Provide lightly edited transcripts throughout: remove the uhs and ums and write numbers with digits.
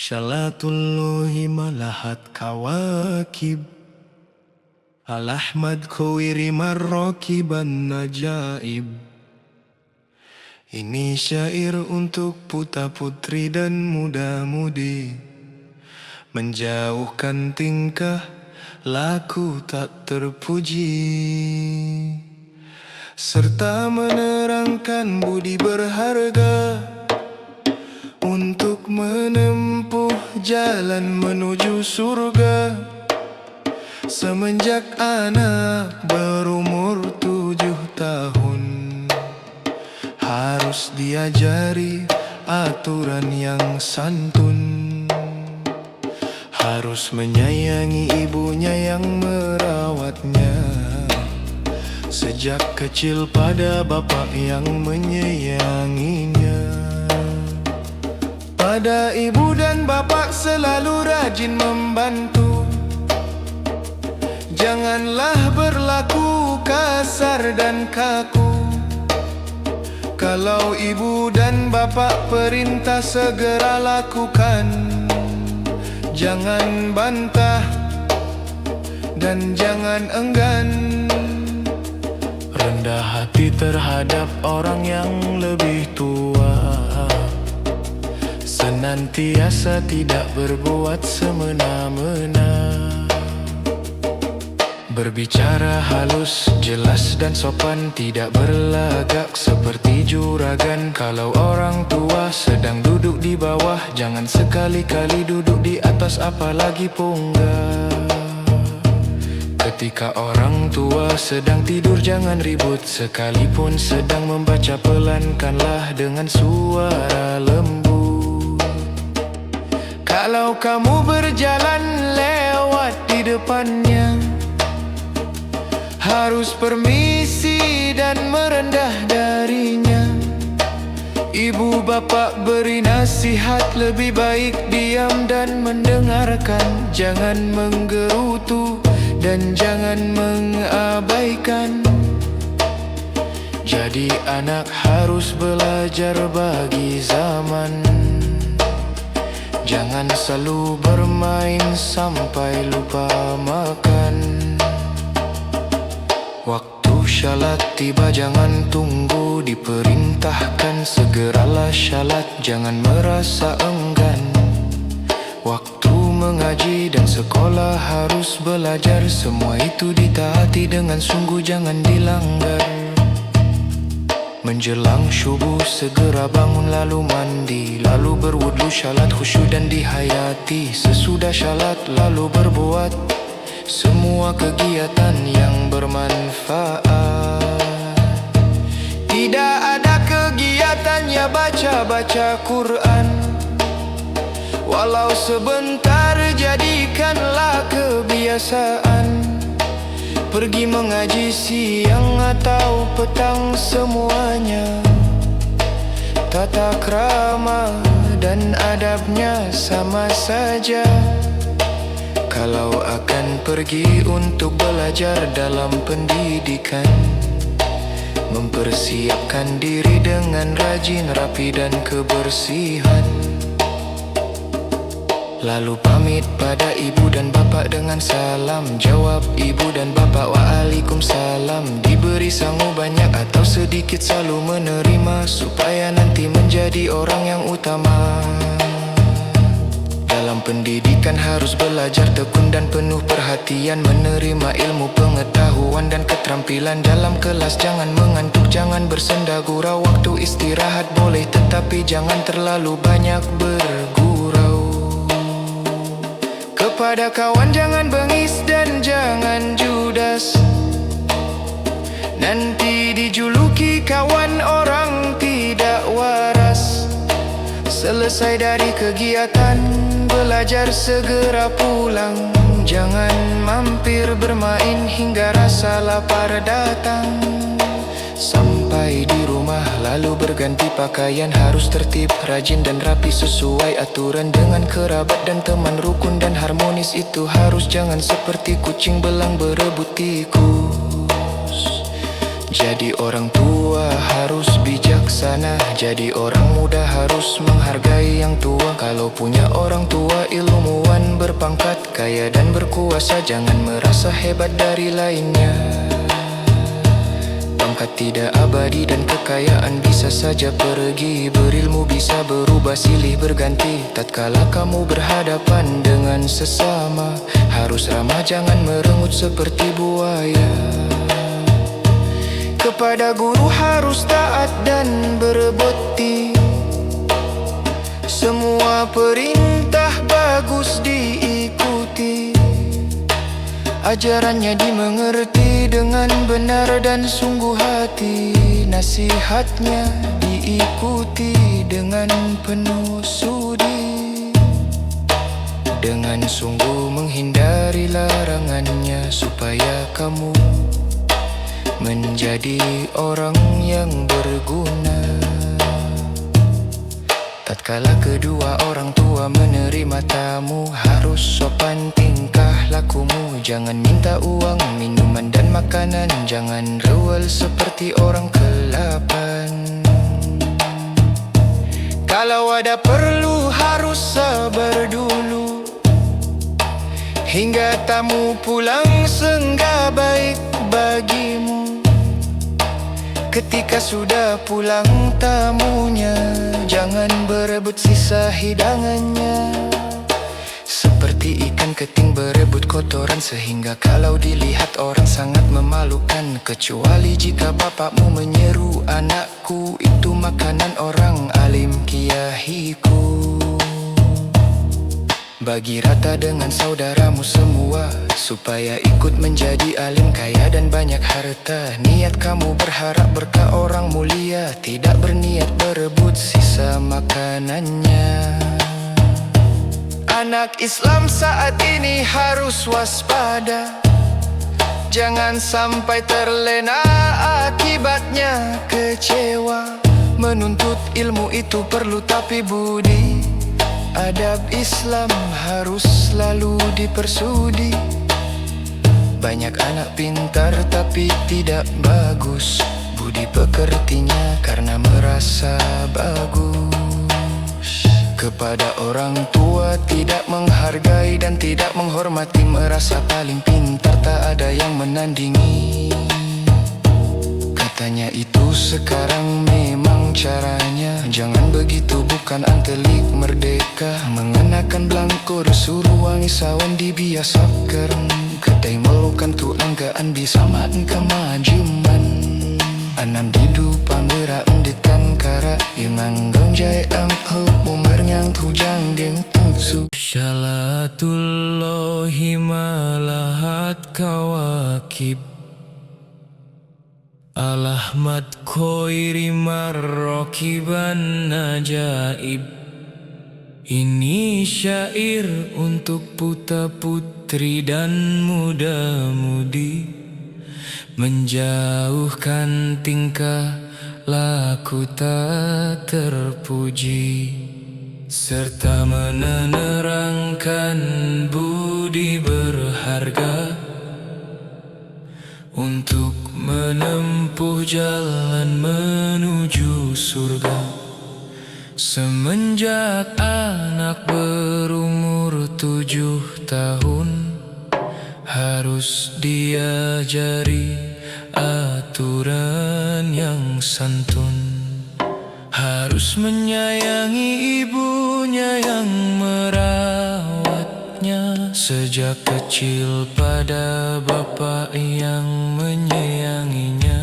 Syalatullahi malahat kawakib Al-Ahmad khawiri marrakiban najaib. Ini syair untuk putra-putri dan muda-mudi, menjauhkan tingkah laku tak terpuji, serta menerangkan budi berharga untuk menempuh jalan menuju surga. Semenjak anak berumur 7 tahun, harus diajari aturan yang santun, harus menyayangi ibunya yang merawatnya. Sejak kecil pada bapak yang menyayanginya. Pada ibu dan bapak selalu rajin membantu. Janganlah berlaku kasar dan kaku. Kalau ibu dan bapak perintah segera lakukan. Jangan bantah dan jangan enggan. Rendah hati terhadap orang yang lebih tua. Senantiasa tidak berbuat semena-mena. Berbicara halus, jelas dan sopan, tidak berlagak seperti juragan. Kalau orang tua sedang duduk di bawah, jangan sekali-kali duduk di atas, apalagi punggah. Ketika orang tua sedang tidur jangan ribut, sekalipun sedang membaca pelankanlah dengan suara lembut. Kalau kamu berjalan lewat di depannya, harus permisi dan merendah darinya. Ibu bapak beri nasihat, lebih baik diam dan mendengarkan. Jangan menggerutu dan jangan mengabaikan. Jadi anak harus belajar bagi zaman. Jangan selalu bermain sampai lupa makan. Waktu syalat tiba jangan tunggu diperintahkan, segeralah syalat, jangan merasa enggan. Waktu mengaji dan sekolah harus belajar, semua itu ditaati dengan sungguh, jangan dilanggar. Menjelang syubuh segera bangun lalu mandi, lalu berwudu, syalat khusyuk dan dihayati. Sesudah syalat lalu berbuat semua kegiatan yang bermanfaat. Tidak ada kegiatannya baca-baca Quran, walau sebentar jadikanlah kebiasaan. Pergi mengaji siang atau petang semuanya, tata krama dan adabnya sama saja. Kalau akan pergi untuk belajar dalam pendidikan, mempersiapkan diri dengan rajin, rapi dan kebersihan. Lalu pamit pada ibu dan bapak dengan salam. Jawab ibu dan bapak waalaikumsalam. Diberi sangu banyak atau sedikit selalu menerima, supaya nanti menjadi orang yang utama. Dalam pendidikan harus belajar tekun dan penuh perhatian, menerima ilmu pengetahuan dan keterampilan. Dalam kelas jangan mengantuk, jangan bersenda gurau. Waktu istirahat boleh tetapi jangan terlalu banyak bergurau. Kepada kawan jangan bengis dan jangan judas, nanti dijuluki kawan orang tidak waras. Selesai dari kegiatan belajar segera pulang. Jangan mampir bermain hingga rasa lapar datang. Sampai di rumah lalu berganti pakaian, harus tertib, rajin dan rapi sesuai aturan. Dengan kerabat dan teman rukun dan harmonis itu harus, jangan seperti kucing belang berebut tikus. Jadi orang tua harus bijaksana, jadi orang muda harus menghargai yang tua. Kalau punya orang tua ilmuwan berpangkat, kaya dan berkuasa, jangan merasa hebat dari lainnya. Pangkat tidak abadi dan kekayaan bisa saja pergi, berilmu bisa berubah silih berganti. Tatkala kamu berhadapan dengan sesama, harus ramah, jangan merengut seperti buaya. Kepada guru harus taat dan berbakti, semua perintah bagus diikuti. Ajarannya dimengerti dengan benar dan sungguh hati, nasihatnya diikuti dengan penuh sudi. Dengan sungguh menghindari larangannya, supaya kamu menjadi orang yang berguna. Tatkala kedua orang tua menerima tamu, harus sopan tingkah lakumu. Jangan minta uang, minuman dan makanan, jangan rewel seperti orang ke-8. Kalau ada perlu harus sabar dulu, hingga tamu pulang sehingga baik bagimu. Ketika sudah pulang tamunya, jangan berebut sisa hidangannya. Seperti ikan keting berebut kotoran, sehingga kalau dilihat orang sangat memalukan. Kecuali jika bapakmu menyeru, anakku, itu makanan orang alim kiyahiku. Bagi rata dengan saudaramu semua, supaya ikut menjadi alim kaya dan banyak harta. Niat kamu berharap berkah orang mulia, tidak berniat berebut sisa makanannya. Anak Islam saat ini harus waspada, jangan sampai terlena, akibatnya kecewa. Menuntut ilmu itu perlu, tapi budi adab Islam harus selalu dipersudi. Banyak anak pintar tapi tidak bagus, budi pekertinya karena merasa bagus. Kepada orang tua tidak menghargai dan tidak menghormati, merasa paling pintar, tak ada yang menandingi. Katanya itu sekarang memang caranya, jangan begitu, bukan antelik merdeka. Mengenakan belangkor suruh wangi sawan dibiasakan, kedai melukan tu anggaan bisa maan kemajuman. Anam didu panggera unditan kara, yang anggang jaya ang umarnyang tujang ding tutsu. Syalatullahi malahat kawakib, Al-Ahmad Khoiri marrokiban najaib. Ini syair untuk putra putri dan muda-mudi, menjauhkan tingkah laku tak terpuji, serta menerangkan budi berharga untuk menempuh jalan menuju surga. Semenjak anak berumur 7 tahun, harus diajari aturan yang santun. Harus menyayangi ibunya yang merawatnya sejak kecil, pada bapak yang menyayanginya.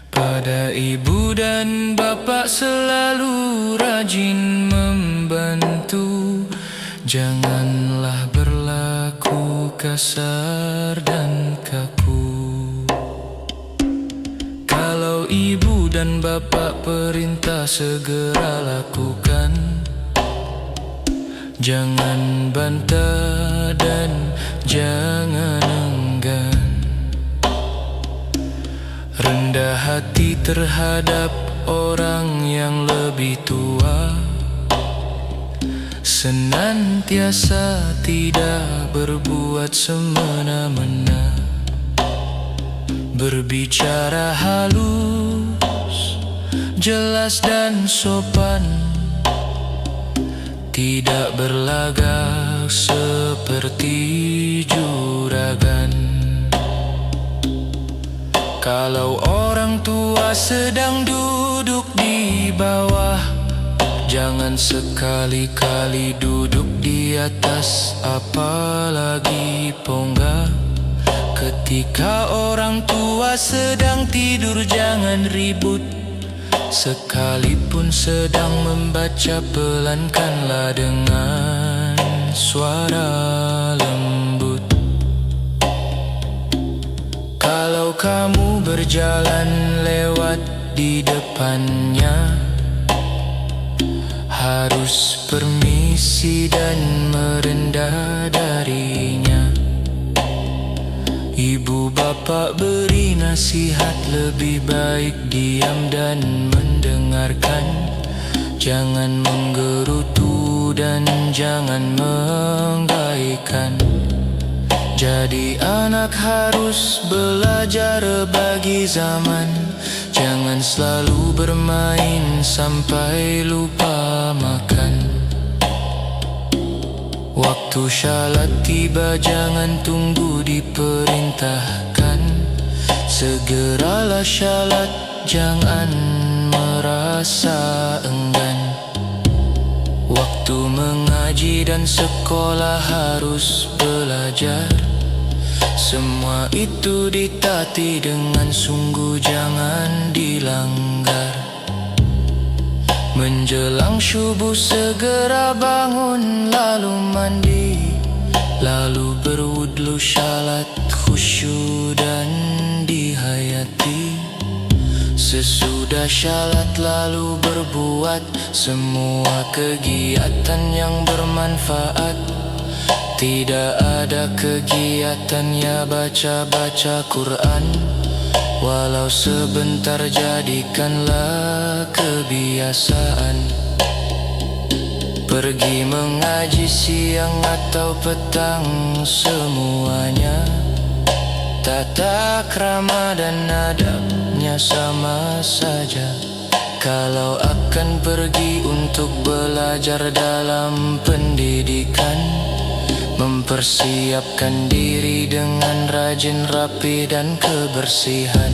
Pada ibu dan bapak selalu rajin membantu, janganlah berlaku kasar dan kaku. Kalau ibu dan bapak perintah segera lakukan, jangan bantah dan jangan enggan. Rendah hati terhadap orang yang lebih tua, senantiasa tidak berbuat semena-mena. Berbicara halus, jelas dan sopan, tidak berlagak seperti juragan. Kalau orang tua sedang duduk di bawah, jangan sekali-kali duduk di atas, apalagi ponggak. Ketika orang tua sedang tidur jangan ribut, sekalipun sedang membaca pelankanlah dengan suara lembut. Kalau kamu berjalan lewat di depannya, harus permisi dan merendah darinya. Ibu bapak beri nasihat, lebih baik diam dan mendengarkan. Jangan menggerutu dan jangan menggaikan. Jadi anak harus belajar bagi zaman. Jangan selalu bermain sampai lupa makan. Waktu syalat tiba jangan tunggu diperintahkan. Segeralah syalat, jangan merasa enggan. Waktu mengaji dan sekolah harus belajar. Semua itu ditati dengan sungguh, jangan dilanggar. Menjelang subuh segera bangun, lalu mandi, lalu berwudhu, syalat, khusyuk dan dihayati. Sesudah syalat lalu berbuat semua kegiatan yang bermanfaat. Tidak ada kegiatan ya baca-baca Quran, walau sebentar jadikanlah kebiasaan. Pergi mengaji siang atau petang semuanya, tata krama dan adabnya sama saja. Kalau akan pergi untuk belajar dalam pendidikan, mempersiapkan diri dengan rajin, rapi dan kebersihan.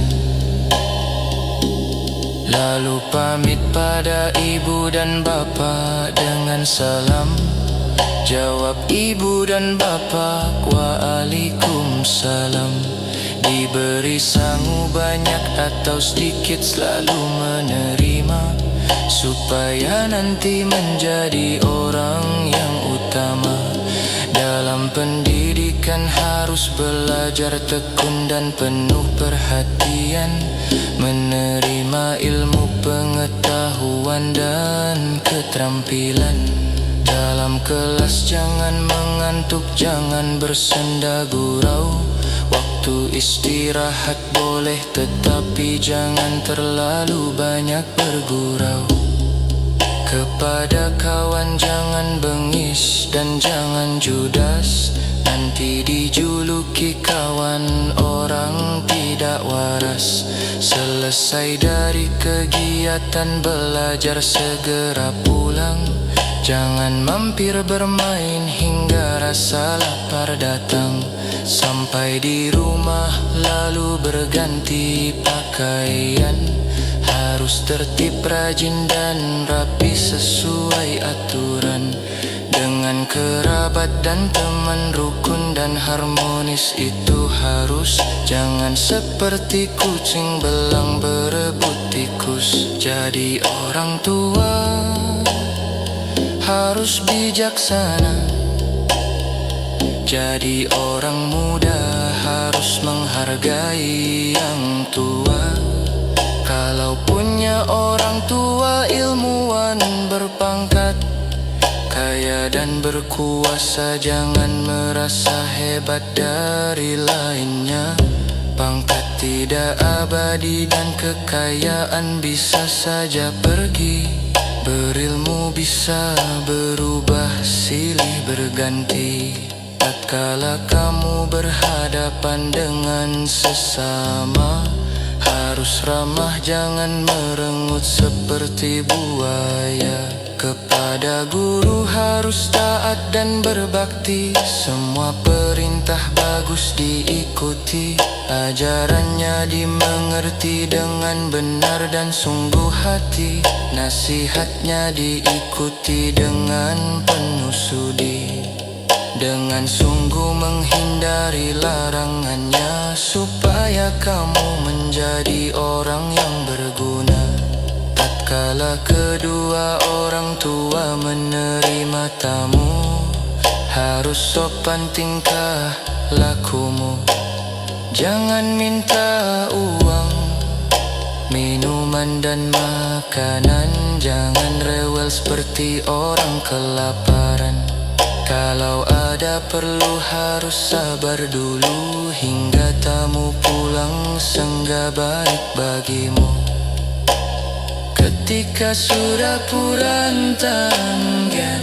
Lalu pamit pada ibu dan bapak dengan salam. Jawab ibu dan bapak, waalaikumsalam. Diberi sangu banyak atau sedikit selalu menerima, supaya nanti menjadi orang yang utama. Dalam pendidikan harus belajar tekun dan penuh perhatian, menerima ilmu, pengetahuan dan keterampilan. Dalam kelas jangan mengantuk, jangan bersenda gurau. Waktu istirahat boleh, tetapi jangan terlalu banyak bergurau. Kepada kawan jangan bengis dan jangan judas, nanti dijuluki kawan orang tidak waras. Selesai dari kegiatan belajar segera pulang, jangan mampir bermain hingga rasa lapar datang. Sampai di rumah lalu berganti pakaian, harus tertib, rajin dan rapi sesuai aturan. Dengan kerabat dan teman rukun dan harmonis itu harus. Jangan seperti kucing belang berebut tikus. Jadi orang tua harus bijaksana. Jadi orang muda harus menghargai yang tua. Kalau punya orang tua ilmuwan berpangkat, kaya dan berkuasa, jangan merasa hebat dari lainnya. Pangkat tidak abadi dan kekayaan bisa saja pergi. Berilmu bisa berubah, silih berganti. Tatkala kamu berhadapan dengan sesama, harus ramah, jangan merengut seperti buaya. Kepada guru harus taat dan berbakti, semua perintah bagus diikuti. Ajarannya dimengerti dengan benar dan sungguh hati, nasihatnya diikuti dengan penuh sudi. Dengan sungguh menghindari larangannya, supaya kamu menjadi orang yang berguna. Tatkala kedua orang tua menerima tamu, harus sopan tingkah lakumu. Jangan minta uang, minuman dan makanan. Jangan rewel seperti orang kelaparan. Kalau ada perlu harus sabar dulu, hingga tamu pulang sehingga baik bagimu. Ketika sudah pulang tangan,